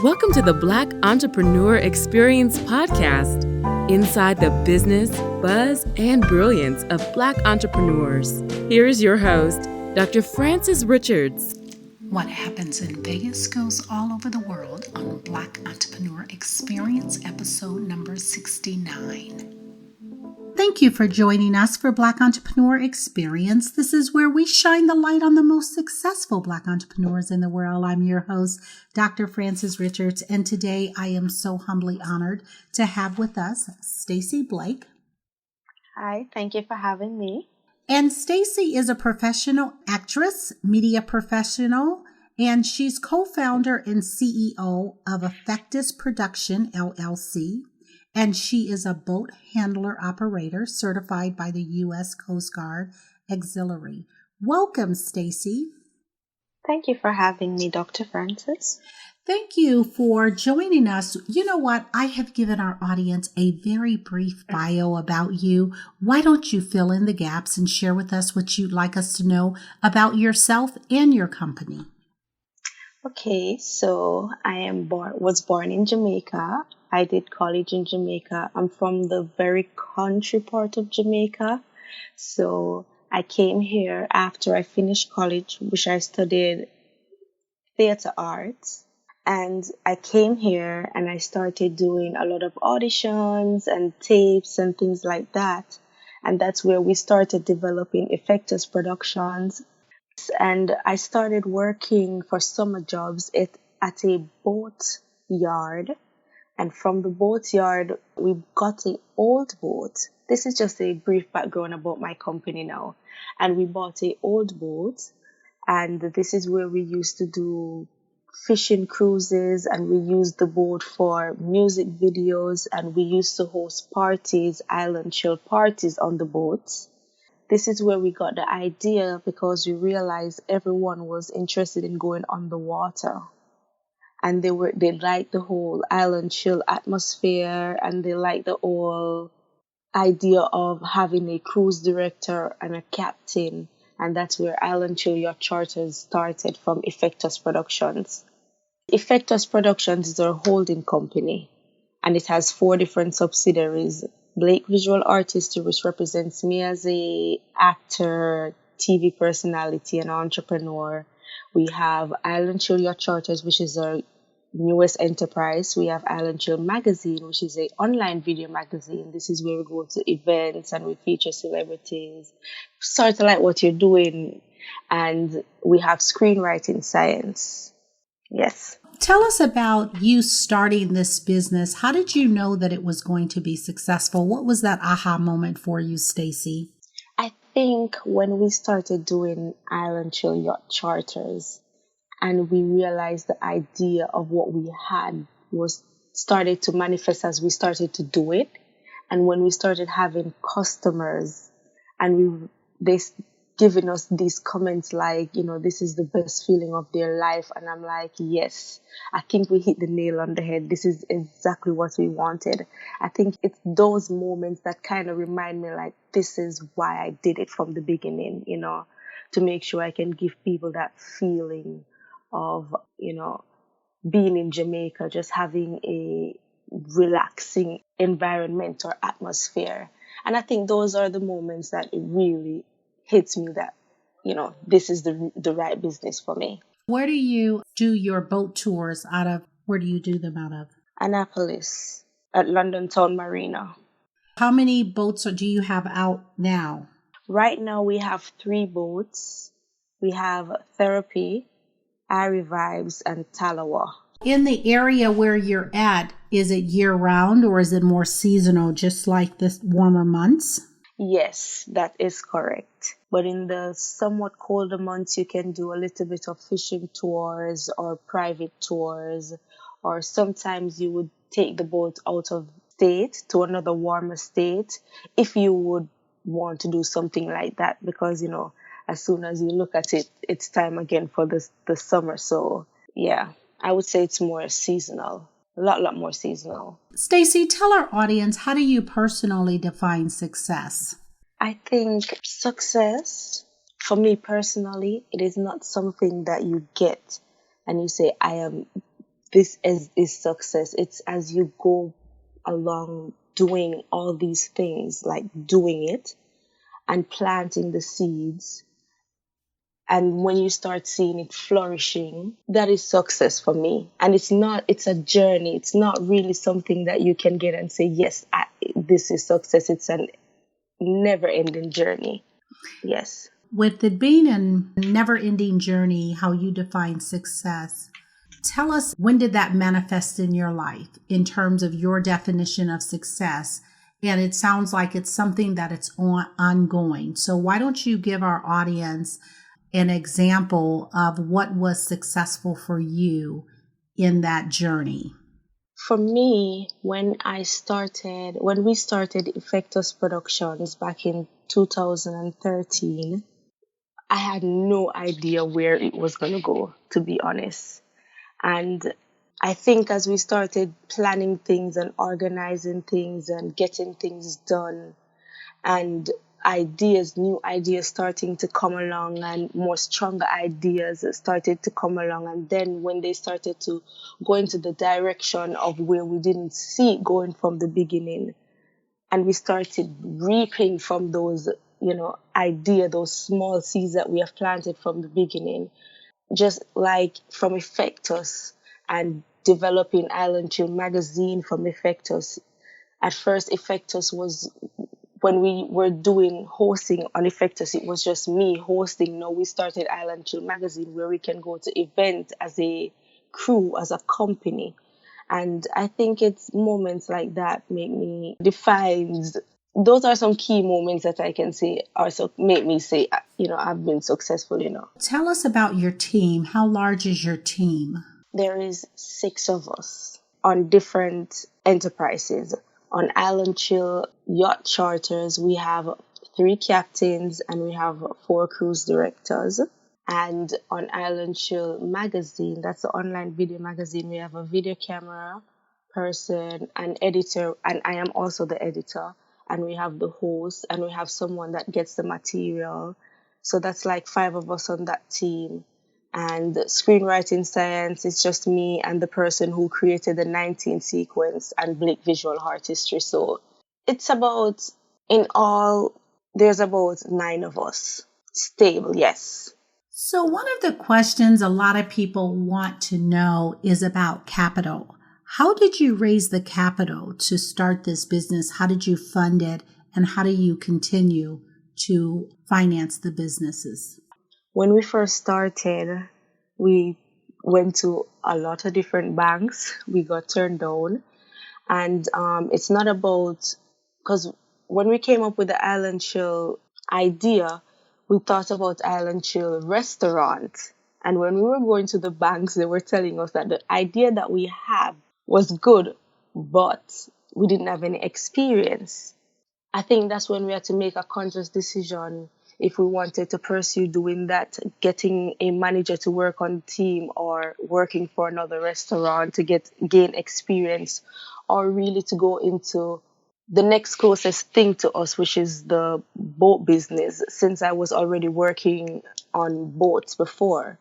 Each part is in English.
Welcome to the Black Entrepreneur Experience podcast, inside the business, buzz, and brilliance of Black entrepreneurs. Here is your host, Dr. Frances Richards. What happens in Vegas goes all over the world on Black Entrepreneur Experience, episode number 69. Thank you for joining us for Black Entrepreneur Experience. This is where we shine the light on the most successful Black entrepreneurs in the world. I'm your host, Dr. Frances Richards, and today I am so humbly honored to have with us Sta'cii Blake. Hi, thank you for having me. And Sta'cii is a professional actress, media professional, and she's co-founder and CEO of Effectus Production, LLC. And she is a boat handler operator certified by the U.S. Coast Guard Auxiliary. Welcome, Sta'cii. Thank you for having me, Dr. Frances. Thank you for joining us. You know what? I have given our audience a very brief bio about you. Why don't you fill in the gaps and share with us what you'd like us to know about yourself and your company? Okay, so I was born in Jamaica. I did college in Jamaica. I'm from the very country part of Jamaica. So I came here after I finished college, which I studied theater arts. And I came here and I started doing a lot of auditions and tapes and things like that. And that's where we started developing Effectus Productions. And I started working for summer jobs at a boat yard. And from the boat yard, we got an old boat. This is just a brief background about my company now. And we bought an old boat. And this is where we used to do fishing cruises, and we used the boat for music videos, and we used to host parties, island chill parties on the boats. This is where we got the idea because we realized everyone was interested in going on the water. And they liked the whole island chill atmosphere, and they liked the whole idea of having a cruise director and a captain. And that's where Island Chill Yacht Charters started from Effectus Productions. Effectus Productions is our holding company, and it has 4 different subsidiaries. Blake Visual Artistry, which represents me as a actor, TV personality, and entrepreneur. We have Island Chill Yacht Charters, which is our newest enterprise. We have Island Chill Magazine, which is an online video magazine. This is where we go to events and we feature celebrities, sort of like what you're doing. And we have Screenwriting Science. Yes. Tell us about you starting this business. How did you know that it was going to be successful? What was that aha moment for you, Sta'cii? I think when we started doing Island Chill Yacht Charters and we realized the idea of what we had was started to manifest as we started to do it. And when we started having customers and they giving us these comments like, this is the best feeling of their life. And I'm like, yes, I think we hit the nail on the head. This is exactly what we wanted. I think it's those moments that kind of remind me like, this is why I did it from the beginning, to make sure I can give people that feeling of, being in Jamaica, just having a relaxing environment or atmosphere. And I think those are the moments that it really hits me that, this is the right business for me. Where do you do your boat tours out of? Where do you do them out of? Annapolis at London Town Marina. How many boats do you have out now? Right now we have 3 boats. We have Therapy, Airy Vibes, and Talawa. In the area where you're at, is it year-round or is it more seasonal, just like the warmer months? Yes, that is correct. But in the somewhat colder months, you can do a little bit of fishing tours or private tours, or sometimes you would take the boat out of state to another warmer state if you would want to do something like that, because, as soon as you look at it, it's time again for the summer. So, yeah, I would say it's more seasonal. A lot more seasonal. Sta'cii, tell our audience, how do you personally define success? I think success, for me personally, it is not something that you get and you say, I am this is success. It's as you go along doing all these things, like doing it and planting the seeds. And when you start seeing it flourishing, that is success for me. And it's a journey. It's not really something that you can get and say, yes, this is success. It's a never ending journey. Yes. With it being a never-ending journey, how you define success, tell us, when did that manifest in your life in terms of your definition of success? And it sounds like it's something that it's ongoing. So why don't you give our audience an example of what was successful for you in that journey? For me, when we started Effectus Productions back in 2013, I had no idea where it was going to go, to be honest. And I think as we started planning things and organizing things and getting things done, and new ideas starting to come along, and more stronger ideas started to come along. And then when they started to go into the direction of where we didn't see it going from the beginning, and we started reaping from those, those small seeds that we have planted from the beginning, just like from Effectus and developing Island Chill magazine from Effectus. At first, Effectus was, when we were doing hosting on Effectus, it was just me hosting. Now we started Island Chill magazine, where we can go to events as a crew, as a company. And I think it's moments like that make me defines. Those are some key moments that I can say also make me say, I've been successful, Tell us about your team. How large is your team? There is 6 of us on different enterprises. On Island Chill Yacht Charters, we have 3 captains and we have 4 cruise directors. And on Island Chill magazine, that's the online video magazine, we have a video camera person, an editor, and I am also the editor. And we have the host, and we have someone that gets the material. So that's like 5 of us on that team. And screenwriting science is just me and the person who created the 19 sequence and Blake visual artistry. So it's about, in all, there's about 9 of us. Stable, yes. So one of the questions a lot of people want to know is about capital. How did you raise the capital to start this business? How did you fund it? And how do you continue to finance the businesses? When we first started, we went to a lot of different banks. We got turned down. And it's not about, because when we came up with the Island Chill idea, we thought about Island Chill restaurant. And when we were going to the banks, they were telling us that the idea that we have was good, but we didn't have any experience. I think that's when we had to make a conscious decision if we wanted to pursue doing that, getting a manager to work on the team or working for another restaurant to gain experience, or really to go into the next closest thing to us, which is the boat business, since I was already working on boats before.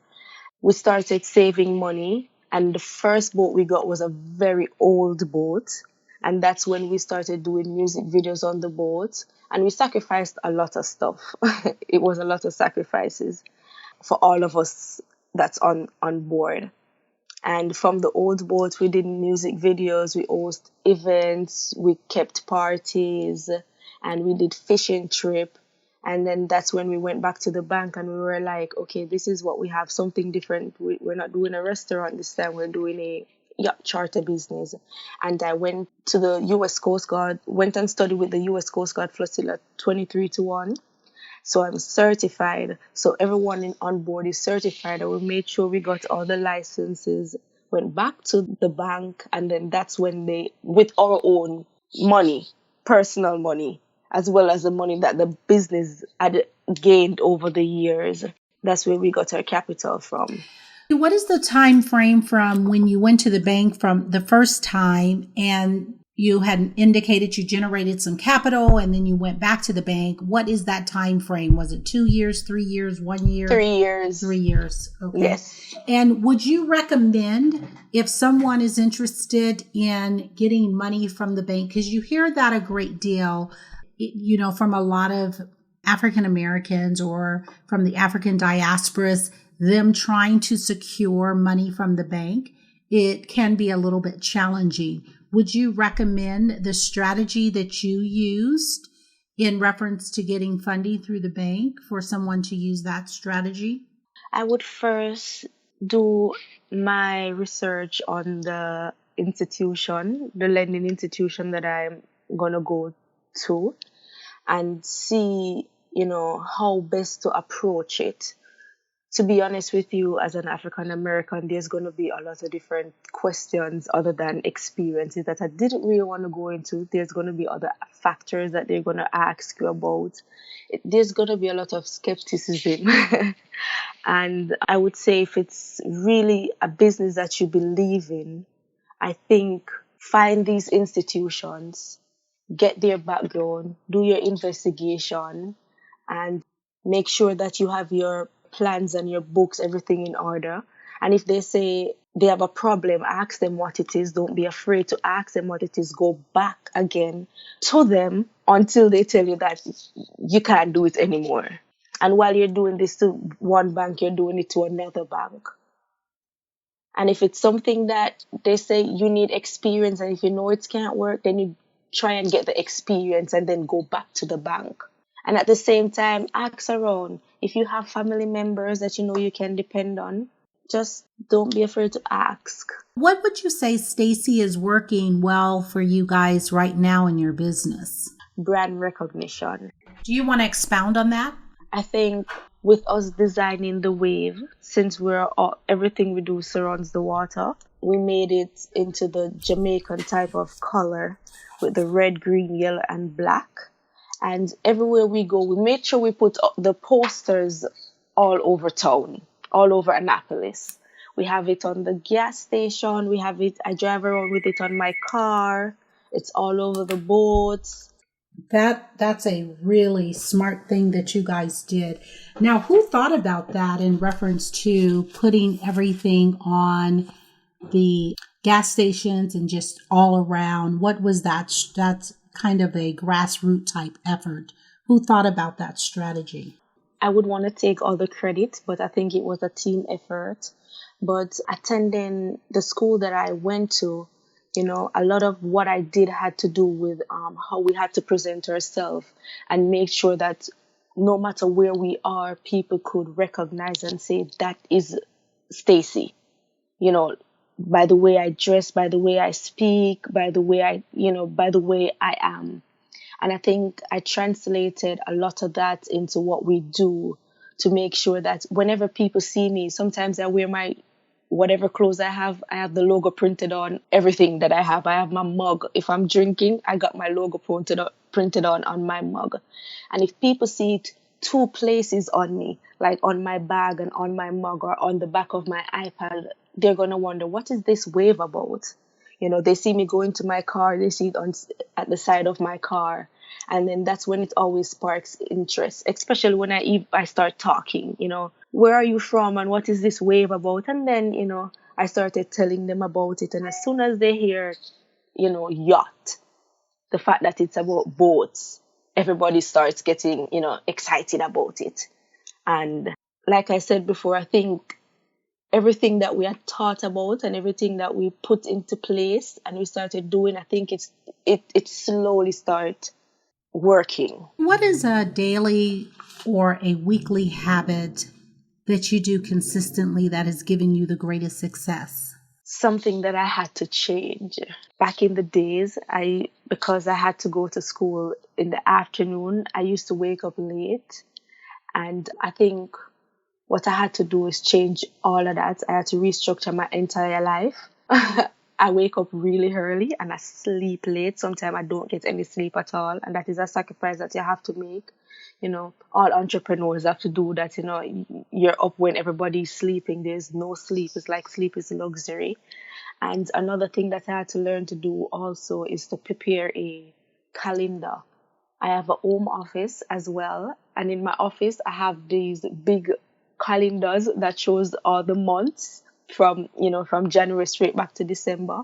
We started saving money, and the first boat we got was a very old boat. And that's when we started doing music videos on the boat. And we sacrificed a lot of stuff. It was a lot of sacrifices for all of us that's on board. And from the old boat, we did music videos, we host events, we kept parties, and we did fishing trip. And then that's when we went back to the bank and we were like, okay, this is what we have, something different. We're not doing a restaurant this time, we're doing a yacht charter business. And I went to the U.S. Coast Guard, went and studied with the U.S. Coast Guard Flotilla 23-1. So I'm certified. So everyone on board is certified. And we made sure we got all the licenses, went back to the bank. And then that's when they, with our own money, personal money, as well as the money that the business had gained over the years, that's where we got our capital from. What is the time frame from when you went to the bank from the first time and you had indicated you generated some capital and then you went back to the bank. What is that time frame? Was it 2 years, 3 years, 1 year? 3 years. 3 years. Okay. Yes. And would you recommend if someone is interested in getting money from the bank, because you hear that a great deal, from a lot of African Americans or from the African diasporas, them trying to secure money from the bank, it can be a little bit challenging. Would you recommend the strategy that you used in reference to getting funding through the bank for someone to use that strategy? I would first do my research on the institution, the lending institution that I'm going to go to, and see, how best to approach it. To be honest with you, as an African American, there's going to be a lot of different questions other than experiences that I didn't really want to go into. There's going to be other factors that they're going to ask you about. There's going to be a lot of skepticism. And I would say if it's really a business that you believe in, I think find these institutions, get their background, do your investigation, and make sure that you have your plans and your books, everything in order. And if they say they have a problem, ask them what it is. Don't be afraid to ask them what it is. Go back again to them until they tell you that you can't do it anymore. And while you're doing this to one bank, you're doing it to another bank. And if it's something that they say you need experience, and if you know it can't work, then you try and get the experience and then go back to the bank. And at the same time, ask around. If you have family members that you know you can depend on, just don't be afraid to ask. What would you say, Sta'cii, is working well for you guys right now in your business? Brand recognition. Do you want to expound on that? I think with us designing the wave, since everything we do surrounds the water, we made it into the Jamaican type of color with the red, green, yellow, and black. And everywhere we go, we made sure we put the posters all over town, all over Annapolis. We have it on the gas station. I drive around with it on my car. It's all over the boats. That's a really smart thing that you guys did. Now, who thought about that in reference to putting everything on the gas stations and just all around? What was that? That's kind of a grassroots type effort. Who thought about that strategy? I would want to take all the credit, but I think it was a team effort. But attending the school that I went to, a lot of what I did had to do with how we had to present ourselves and make sure that no matter where we are, people could recognize and say, that is Sta'cii. By the way I dress, by the way I speak, by the way I am. And I think I translated a lot of that into what we do to make sure that whenever people see me, sometimes I wear my whatever clothes I have the logo printed on everything that I have. I have my mug. If I'm drinking, I got my logo printed on my mug. And if people see it two places on me, like on my bag and on my mug or on the back of my iPad, they're going to wonder, what is this wave about? They see me go into my car, they see it at the side of my car. And then that's when it always sparks interest, especially when I start talking, where are you from and what is this wave about? And then, I started telling them about it. And as soon as they hear, yacht, the fact that it's about boats, everybody starts getting, excited about it. And like I said before, I think everything that we had taught about and everything that we put into place and we started doing, I think it slowly start working. What is a daily or a weekly habit that you do consistently that has given you the greatest success? Something that I had to change. Back in the days, because I had to go to school in the afternoon, I used to wake up late. And I think what I had to do is change all of that. I had to restructure my entire life. I wake up really early and I sleep late. Sometimes I don't get any sleep at all. And that is a sacrifice that you have to make. All entrepreneurs have to do that. You're up when everybody's sleeping. There's no sleep. It's like sleep is luxury. And another thing that I had to learn to do also is to prepare a calendar. I have a home office as well, and in my office I have these big calendars that shows all the months from January straight back to December.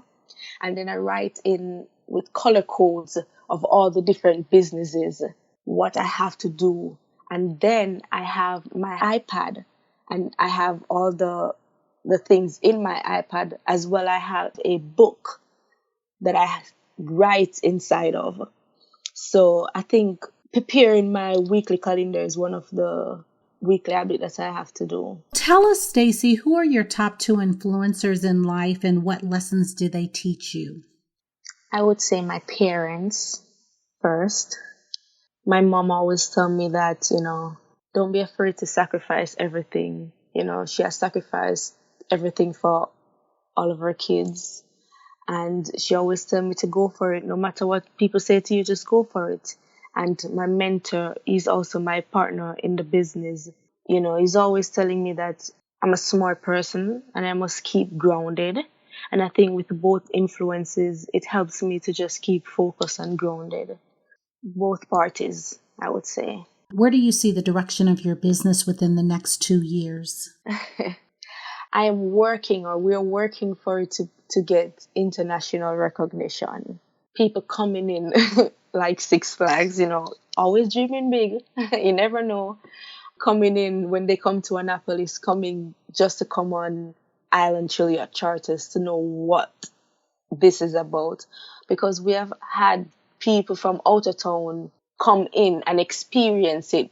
And then I write in with color codes of all the different businesses what I have to do. And then I have my iPad and I have all the things in my iPad as well. I have a book that I write inside of. So I think preparing my weekly calendar is one of the weekly habits that I have to do. Tell us, Sta'cii, who are your top two influencers in life and what lessons do they teach you? I would say my parents first. My mom always tell me that, don't be afraid to sacrifice everything. She has sacrificed everything for all of her kids. And she always tell me to go for it. No matter what people say to you, just go for it. And my mentor is also my partner in the business. He's always telling me that I'm a smart person and I must keep grounded. And I think with both influences, it helps me to just keep focused and grounded. Both parties, I would say. Where do you see the direction of your business within the next 2 years? I am working, or we're working for it to get international recognition. People coming in like Six Flags, always dreaming big. You never know. Coming in when they come to Annapolis, coming just to come on Island Chilliwack charters to know what this is about. Because we have had people from out of town come in and experience it.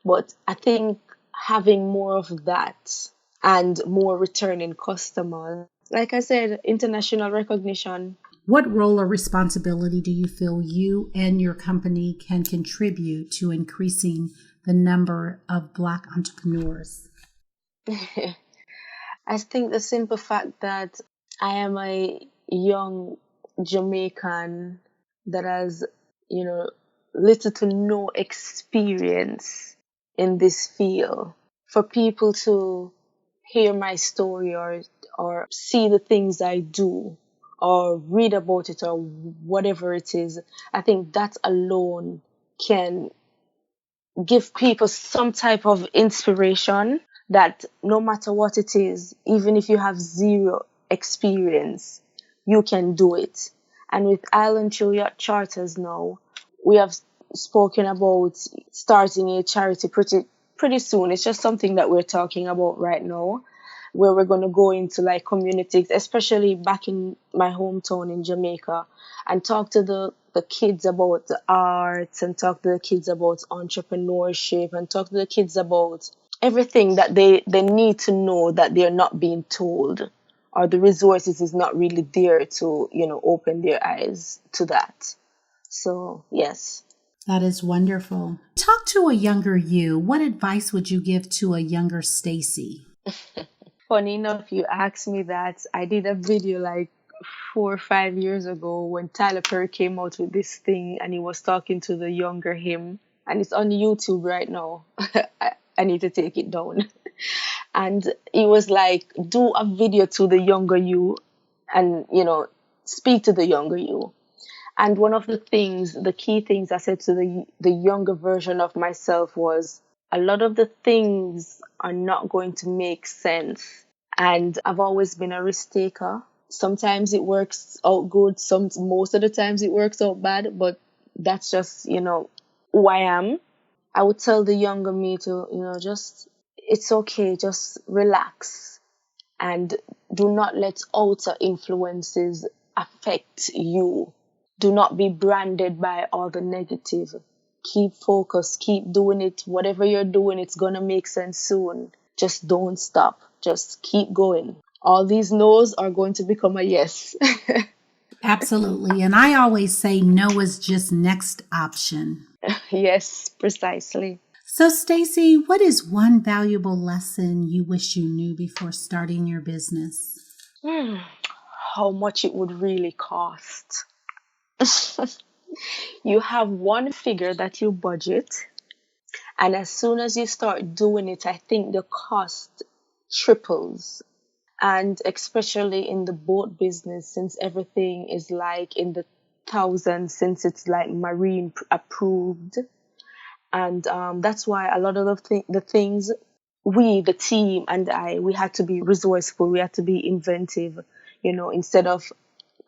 But I think having more of that and more returning customers, like I said, international recognition. What role or responsibility do you feel you and your company can contribute to increasing the number of Black entrepreneurs? I think the simple fact that I am a young Jamaican that has, little to no experience in this field, for people to hear my story or see the things I do or read about it or whatever it is, I think that alone can give people some type of inspiration that no matter what it is, even if you have zero experience, you can do it. And with Island Chilliwack Charters now, we have spoken about starting a charity pretty soon. It's just something that we're talking about right now, where we're going to go into like communities, especially back in my hometown in Jamaica, and talk to the kids about the arts and talk to the kids about entrepreneurship and talk to the kids about everything that they need to know that they're not being told, or the resources is not really there to, open their eyes to that. So, yes. That is wonderful. Talk to a younger you. What advice would you give to a younger Sta'cii? Funny enough, you asked me that. I did a video like 4 or 5 years ago when Tyler Perry came out with this thing and he was talking to the younger him. And it's on YouTube right now. I need to take it down. And he was like, do a video to the younger you and, speak to the younger you. And one of the key things I said to the younger version of myself was, a lot of the things are not going to make sense. And I've always been a risk taker. Sometimes it works out good. Most of the times it works out bad, but that's just, who I am. I would tell the younger me to, it's okay. Just relax and do not let outer influences affect you. Do not be branded by all the negative. Keep focused, keep doing it. Whatever you're doing, it's going to make sense soon. Just don't stop. Just keep going. All these no's are going to become a yes. Absolutely. And I always say no is just next option. Yes, precisely. So, Sta'cii, what is one valuable lesson you wish you knew before starting your business? How much it would really cost. You have one figure that you budget, and as soon as you start doing it, I think the cost triples. And especially in the boat business, since everything is like in the thousands, since it's like marine approved. And that's why a lot of the things we, the team and we had to be resourceful, we had to be inventive, instead of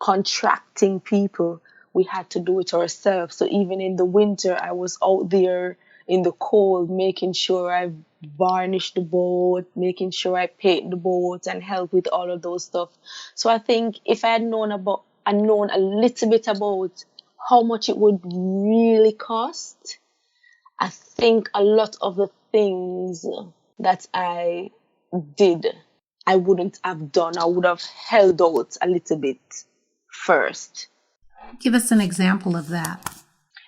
contracting people, we had to do it ourselves. So even in the winter, I was out there in the cold, making sure I varnished the boat, making sure I paint the boat and help with all of those stuff. So I think if I had known a little bit about how much it would really cost, I think a lot of the things that I did, I wouldn't have done. I would have held out a little bit first. Give us an example of that.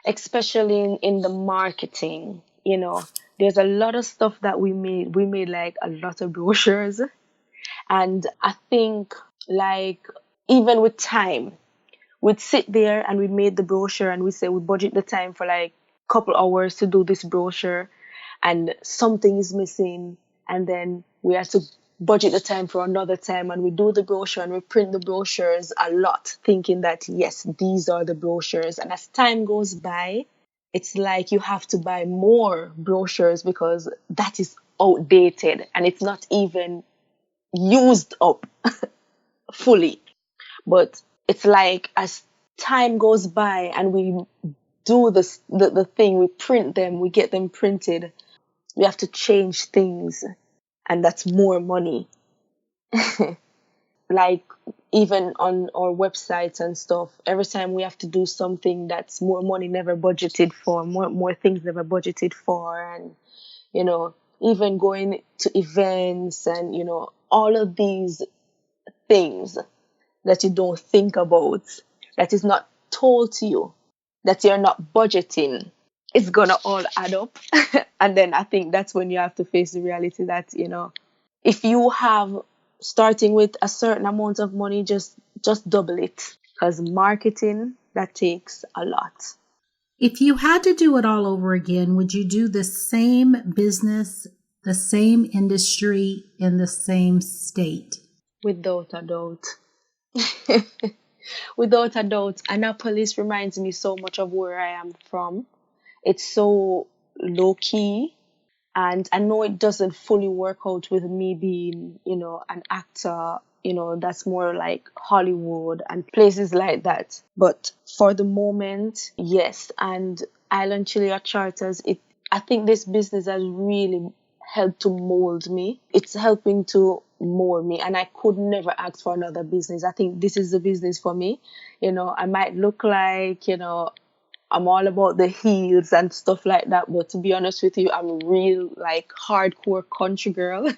Especially in the marketing, there's a lot of stuff that we made. We made like a lot of brochures. And I think like even with time, we'd sit there and we made the brochure and we say we budget the time for like a couple hours to do this brochure and something is missing. And then we have to budget the time for another time and we do the brochure and we print the brochures a lot, thinking that, yes, these are the brochures. And as time goes by, it's like you have to buy more brochures because that is outdated and it's not even used up fully. But it's like as time goes by and we do this, the thing, we print them, we get them printed, we have to change things, and that's more money. Like even on our websites and stuff, every time we have to do something, that's more money never budgeted for, more things never budgeted for. And even going to events and all of these things that you don't think about, that is not told to you, that you're not budgeting, it's gonna all add up. And then I think that's when you have to face the reality that if you have starting with a certain amount of money, just double it, because marketing, that takes a lot. If you had to do it all over again, would you do the same business, the same industry, in the same state? Without a doubt. Without a doubt. Annapolis reminds me so much of where I am from. It's so low key. And I know it doesn't fully work out with me being, an actor, that's more like Hollywood and places like that. But for the moment, yes. And Island Chilliwack Charters, I think this business has really helped to mold me. It's helping to mold me, and I could never ask for another business. I think this is the business for me. I might look like, I'm all about the heels and stuff like that. But to be honest with you, I'm real like hardcore country girl.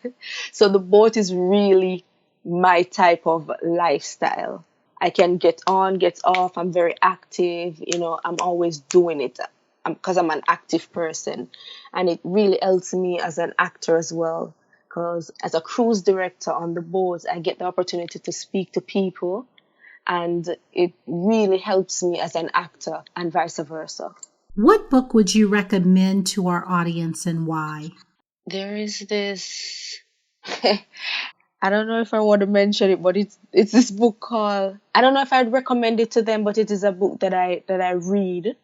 So the boat is really my type of lifestyle. I can get on, get off. I'm very active. I'm always doing it because I'm an active person. And it really helps me as an actor as well. Because as a cruise director on the boat, I get the opportunity to speak to people. And it really helps me as an actor and vice versa. What book would you recommend to our audience and why? There is this, I don't know if I want to mention it, but it's this book called, I don't know if I'd recommend it to them, but it is a book that I read.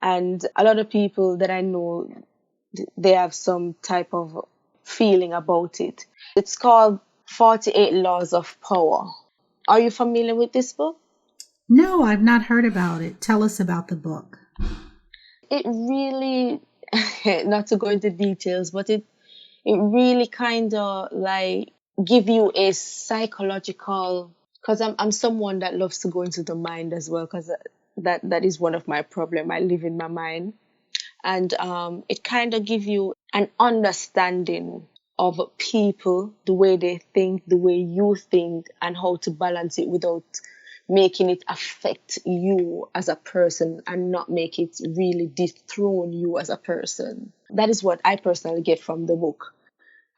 And a lot of people that I know, they have some type of feeling about it. It's called 48 Laws of Power. Are you familiar with this book? No, I've not heard about it. Tell us about the book. It really, not to go into details, but it really kind of like give you a psychological, because I'm someone that loves to go into the mind as well, because that is one of my problem. I live in my mind. And it kind of give you an understanding of people, the way they think, the way you think, and how to balance it without making it affect you as a person and not make it really dethrone you as a person. That is what I personally get from the book.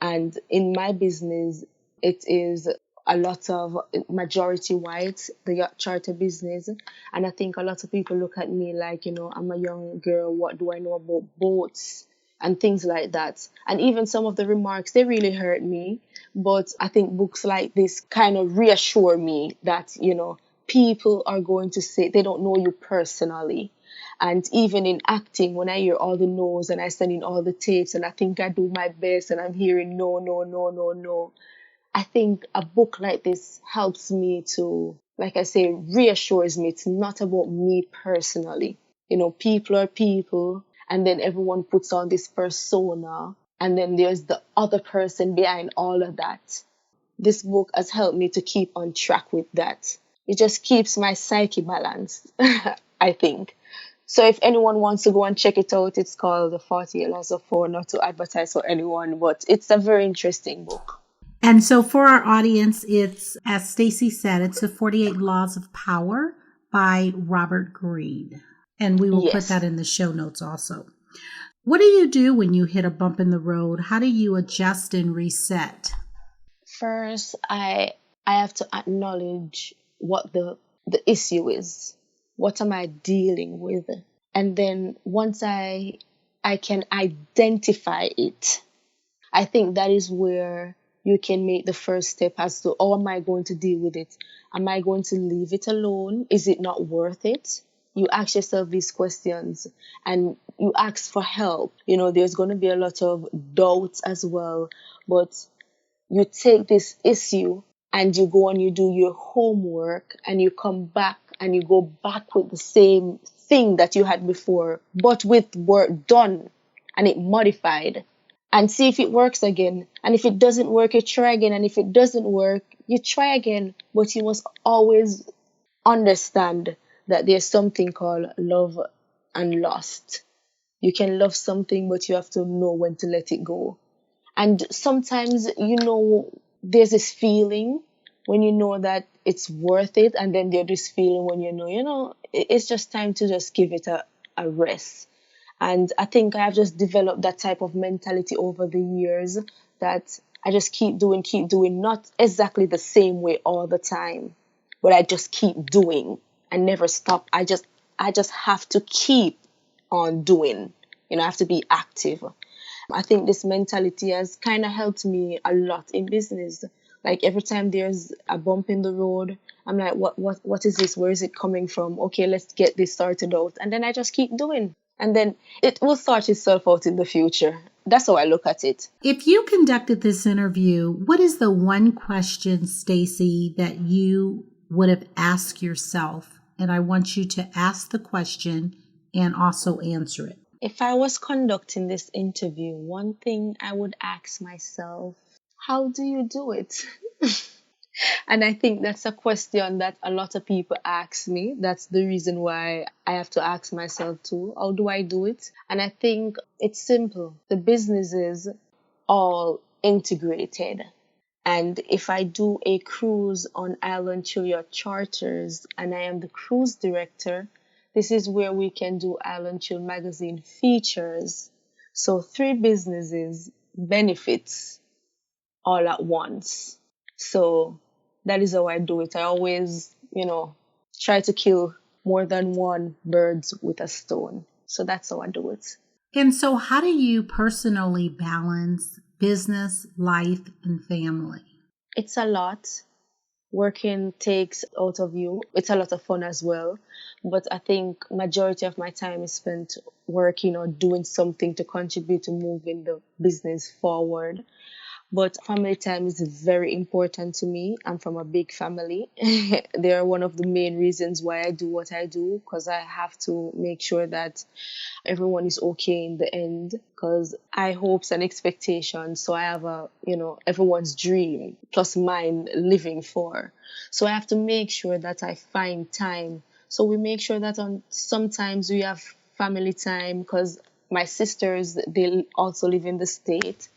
And in my business, it is a lot of majority white, the yacht charter business. And I think a lot of people look at me like, I'm a young girl. What do I know about boats? and things like that. And even some of the remarks, they really hurt me. But I think books like this kind of reassure me that, people are going to say they don't know you personally. And even in acting, when I hear all the no's and I send in all the tapes and I think I do my best and I'm hearing no, no, no, no, no, I think a book like this helps me to, like I say, reassures me it's not about me personally. People are people, and then everyone puts on this persona, and then there's the other person behind all of that. This book has helped me to keep on track with that. It just keeps my psyche balanced, I think. So if anyone wants to go and check it out, it's called The 48 Laws of Power, not to advertise for anyone, but it's a very interesting book. And so for our audience, it's, as Stacey said, it's The 48 Laws of Power by Robert Greene. And we will put that in the show notes also. What do you do when you hit a bump in the road? How do you adjust and reset? First, I have to acknowledge what the issue is. What am I dealing with? And then once I can identify it, I think that is where you can make the first step as to how am I going to deal with it? Am I going to leave it alone? Is it not worth it? You ask yourself these questions and you ask for help. There's going to be a lot of doubts as well, but you take this issue and you go and you do your homework and you come back and you go back with the same thing that you had before, but with work done and it modified, and see if it works again. And if it doesn't work, you try again. And if it doesn't work, you try again. But you must always understand that there's something called love and lust. You can love something, but you have to know when to let it go. And sometimes, there's this feeling when you know that it's worth it. And then there's this feeling when it's just time to just give it a rest. And I think I have just developed that type of mentality over the years that I just keep doing, not exactly the same way all the time, but I just keep doing and never stop. I just have to keep on doing. I have to be active. I think this mentality has kind of helped me a lot in business. Like every time there's a bump in the road, I'm like, what is this? Where is it coming from? Okay, let's get this sorted out. And then I just keep doing. And then it will sort itself out in the future. That's how I look at it. If you conducted this interview, what is the one question, Stacey, that you would have asked yourself? And I want you to ask the question and also answer it. If I was conducting this interview, one thing I would ask myself, how do you do it? And I think that's a question that a lot of people ask me. That's the reason why I have to ask myself too, how do I do it? And I think it's simple. The business is all integrated. And if I do a cruise on Island Chill Charters and I am the cruise director, this is where we can do Island Chill magazine features. So 3 businesses benefits all at once. So that is how I do it. I always, try to kill more than one birds with a stone. So that's how I do it. And so how do you personally balance business, life, and family? It's a lot. Working takes out of you. It's a lot of fun as well. But I think majority of my time is spent working or doing something to contribute to moving the business forward. But family time is very important to me. I'm from a big family. They are one of the main reasons why I do what I do, because I have to make sure that everyone is okay in the end, because I hopes and expectations. So I have everyone's dream plus mine living for. So I have to make sure that I find time. So we make sure that sometimes we have family time, because my sisters, they also live in the state.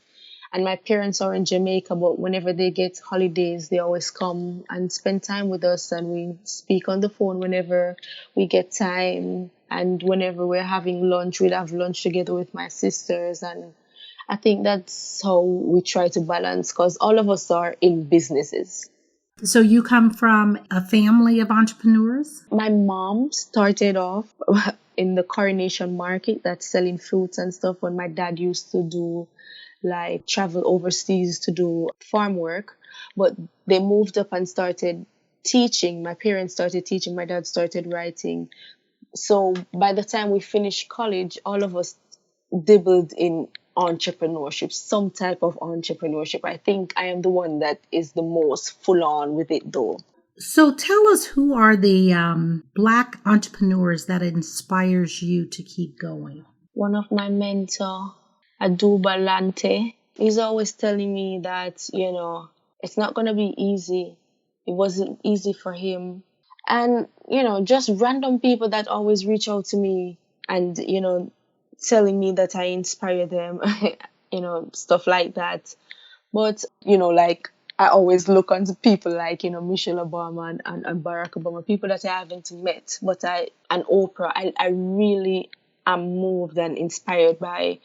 And my parents are in Jamaica, but whenever they get holidays, they always come and spend time with us. And we speak on the phone whenever we get time. And whenever we're having lunch, we'd have lunch together with my sisters. And I think that's how we try to balance, because all of us are in businesses. So you come from a family of entrepreneurs? My mom started off in the Coronation Market that's selling fruits and stuff when my dad used to do like travel overseas to do farm work. But they moved up and started teaching. My parents started teaching, my dad started writing. So by the time we finished college, all of us dabbled in entrepreneurship, some type of entrepreneurship. I think I am the one that is the most full on with it though. So tell us, who are the Black entrepreneurs that inspires you to keep going? One of my mentor, Aduba Lante, he's always telling me that, it's not going to be easy. It wasn't easy for him. And, just random people that always reach out to me and, telling me that I inspire them, stuff like that. But, like I always look onto people like, Michelle Obama and Barack Obama, people that I haven't met, and Oprah, I really am moved and inspired by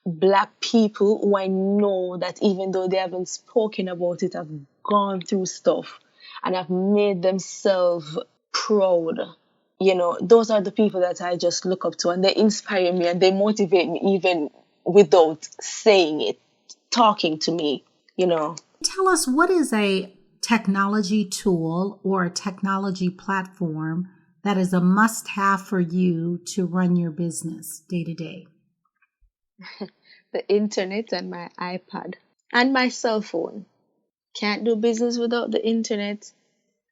Black people who I know that even though they haven't spoken about it, have gone through stuff and have made themselves proud. Those are the people that I just look up to, and they inspire me and they motivate me even without saying it, talking to me. Tell us, what is a technology tool or a technology platform that is a must-have for you to run your business day to day? The internet and my iPad and my cell phone. Can't do business without the internet.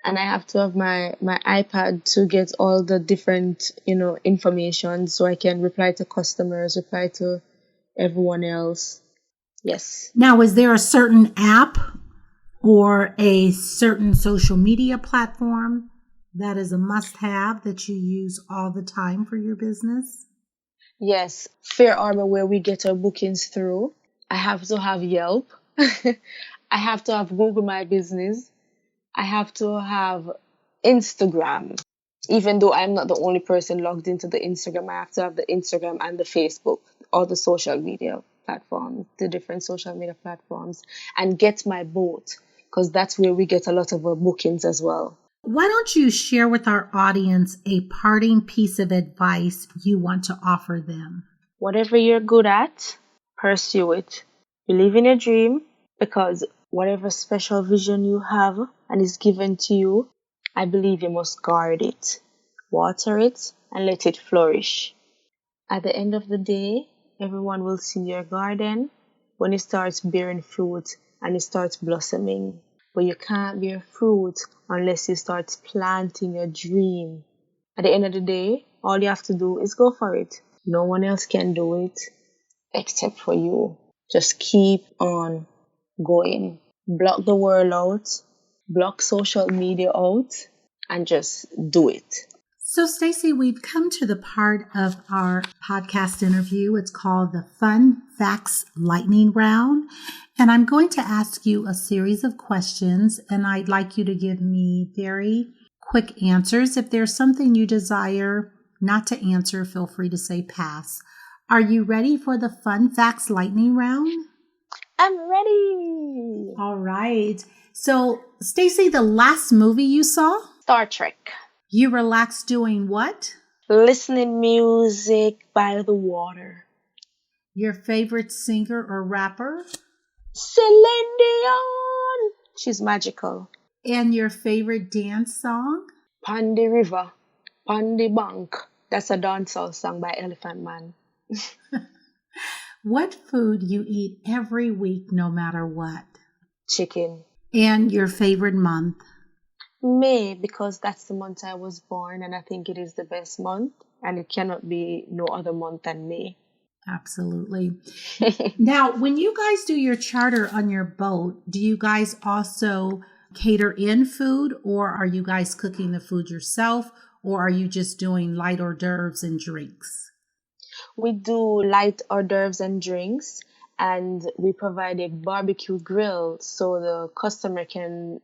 And I have to have my iPad to get all the different, information so I can reply to customers, reply to everyone else. Yes. Now, is there a certain app or a certain social media platform that is a must-have that you use all the time for your business? Yes. Fair Harbor, where we get our bookings through. I have to have Yelp. I have to have Google My Business. I have to have Instagram. Even though I'm not the only person logged into the Instagram, I have to have the Instagram and the Facebook, all the social media platforms, the different social media platforms, and Get My Boat, because that's where we get a lot of our bookings as well. Why don't you share with our audience a parting piece of advice you want to offer them? Whatever you're good at, pursue it. Believe in your dream, because whatever special vision you have and is given to you, I believe you must guard it, water it, and let it flourish. At the end of the day, everyone will see your garden when it starts bearing fruit and it starts blossoming. But you can't bear fruit unless you start planting your dream. At the end of the day, all you have to do is go for it. No one else can do it except for you. Just keep on going. Block the world out, block social media out, and just do it. So, Sta'cii, we've come to the part of our podcast interview. It's called the Fun Facts Lightning Round. And I'm going to ask you a series of questions, and I'd like you to give me very quick answers. If there's something you desire not to answer, feel free to say pass. Are you ready for the Fun Facts Lightning Round? I'm ready. All right. So, Sta'cii, the last movie you saw? Star Trek. You relaxed doing what? Listening music by the water. Your favorite singer or rapper? Celine Dion. She's magical. And your favorite dance song? Pandy River, Pandy Bank. That's a dancehall song by Elephant Man. What food you eat every week, no matter what? Chicken. And your favorite month? May, because that's the month I was born, and I think it is the best month, and it cannot be no other month than May. Absolutely. Now, when you guys do your charter on your boat, do you guys also cater in food, or are you guys cooking the food yourself, or are you just doing light hors d'oeuvres and drinks? We do light hors d'oeuvres and drinks, and we provide a barbecue grill so the customer can,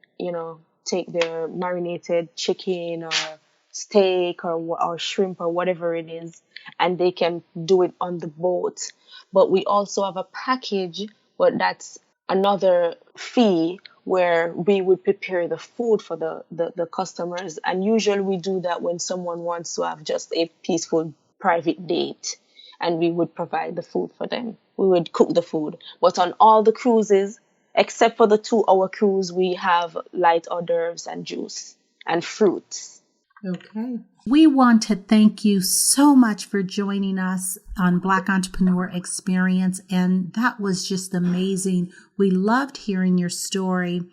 take their marinated chicken or steak or shrimp or whatever it is, and they can do it on the boat. But we also have a package, but that's another fee where we would prepare the food for the customers. And usually we do that when someone wants to have just a peaceful private date, and we would provide the food for them. We would cook the food. But on all the cruises, except for the 2-hour cruise, we have light hors d'oeuvres and juice and fruits. Okay. We want to thank you so much for joining us on Black Entrepreneur Experience, and that was just amazing. We loved hearing your story.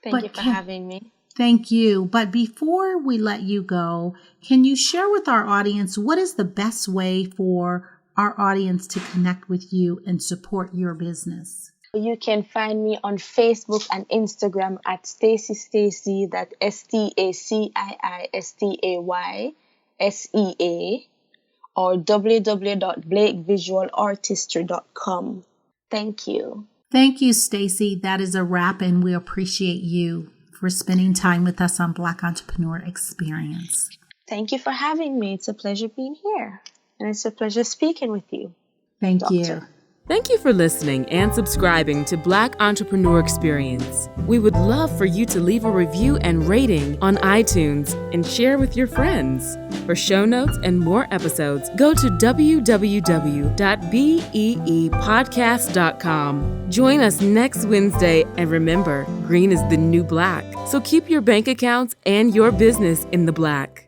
Thank you for having me. Thank you. But before we let you go, can you share with our audience what is the best way for our audience to connect with you and support your business? You can find me on Facebook and Instagram at Sta'cii, that's Sta'cii, or www.blakevisualartistry.com. Thank you. Thank you, Sta'cii. That is a wrap, and we appreciate you for spending time with us on Black Entrepreneur Experience. Thank you for having me. It's a pleasure being here, and it's a pleasure speaking with you. Thank Doctor. you. Thank you for listening and subscribing to Black Entrepreneur Experience. We would love for you to leave a review and rating on iTunes and share with your friends. For show notes and more episodes, go to www.beepodcast.com. Join us next Wednesday, and remember, green is the new black. So keep your bank accounts and your business in the black.